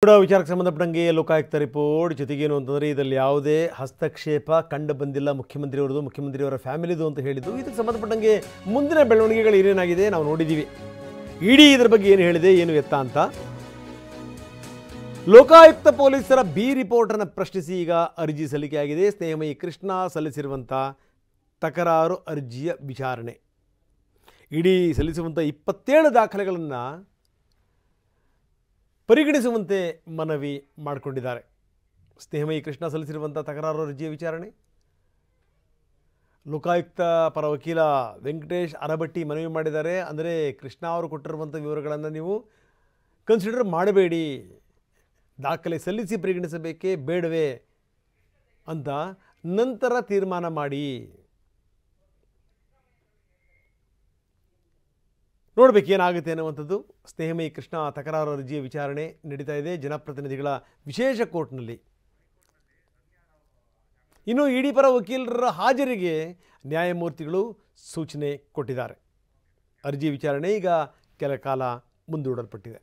ಕೂಡ ವಿಚಾರಕ್ಕೆ ಸಂಬಂಧಪಟ್ಟಂಗೆ ಲೋಕಾಯುಕ್ತ ರಿಪೋರ್ಟ್ ಜೊತೆಗೇನು ಅಂತಂದರೆ ಇದರಲ್ಲಿ ಯಾವುದೇ ಹಸ್ತಕ್ಷೇಪ ಕಂಡು ಬಂದಿಲ್ಲ ಮುಖ್ಯಮಂತ್ರಿಯವರದು ಮುಖ್ಯಮಂತ್ರಿಯವರ ಫ್ಯಾಮಿಲಿದು ಅಂತ ಹೇಳಿದ್ದು. ಇದಕ್ಕೆ ಸಂಬಂಧಪಟ್ಟಂಗೆ ಮುಂದಿನ ಬೆಳವಣಿಗೆಗಳು ಏನೇನಾಗಿದೆ ನಾವು ನೋಡಿದ್ದೀವಿ. ಇಡೀ ಇದರ ಬಗ್ಗೆ ಏನು ಹೇಳಿದೆ ಏನು ಎತ್ತ ಅಂತ. ಲೋಕಾಯುಕ್ತ ಪೊಲೀಸರ ಬಿ ರಿಪೋರ್ಟನ್ನು ಪ್ರಶ್ನಿಸಿ ಈಗ ಅರ್ಜಿ ಸಲ್ಲಿಕೆಯಾಗಿದೆ. ಸ್ನೇಹಮಯಿ ಕೃಷ್ಣ ಸಲ್ಲಿಸಿರುವಂಥ ತಕರಾರು ಅರ್ಜಿಯ ವಿಚಾರಣೆ. ಇಡೀ ಸಲ್ಲಿಸುವಂಥ 27 ದಾಖಲೆಗಳನ್ನು ಪರಿಗಣಿಸುವಂತೆ ಮನವಿ ಮಾಡಿಕೊಂಡಿದ್ದಾರೆ. ಸ್ನೇಹಮಯಿ ಕೃಷ್ಣ ಸಲ್ಲಿಸಿರುವಂಥ ತಕರಾರು ಅರ್ಜಿಯ ವಿಚಾರಣೆ. ಲೋಕಾಯುಕ್ತ ಪರ ವಕೀಲ ವೆಂಕಟೇಶ್ ಅರಬಟ್ಟಿ ಮನವಿ ಮಾಡಿದ್ದಾರೆ. ಅಂದರೆ ಕೃಷ್ಣ ಅವರು ಕೊಟ್ಟಿರುವಂಥ ವಿವರಗಳನ್ನು ನೀವು ಕನ್ಸಿಡರ್ ಮಾಡಬೇಡಿ, ದಾಖಲೆ ಸಲ್ಲಿಸಿ ಪರಿಗಣಿಸಬೇಕೇ ಬೇಡವೇ ಅಂತ ನಂತರ ತೀರ್ಮಾನ ಮಾಡಿ. ನೋಡಬೇಕು ಏನಾಗುತ್ತೆ ಅನ್ನುವಂಥದ್ದು. ಸ್ನೇಹಮಯಿ ಕೃಷ್ಣ ತಕರಾರು ಅರ್ಜಿಯ ವಿಚಾರಣೆ ನಡೀತಾ ಇದೆ ಜನಪ್ರತಿನಿಧಿಗಳ ವಿಶೇಷ ಕೋರ್ಟ್ನಲ್ಲಿ. ಇನ್ನು ಇಡಿ ಪರ ವಕೀಲರ ಹಾಜರಿಗೆ ನ್ಯಾಯಮೂರ್ತಿಗಳು ಸೂಚನೆ ಕೊಟ್ಟಿದ್ದಾರೆ. ಅರ್ಜಿ ವಿಚಾರಣೆ ಈಗ ಕೆಲ ಕಾಲ ಮುಂದೂಡಲ್ಪಟ್ಟಿದೆ.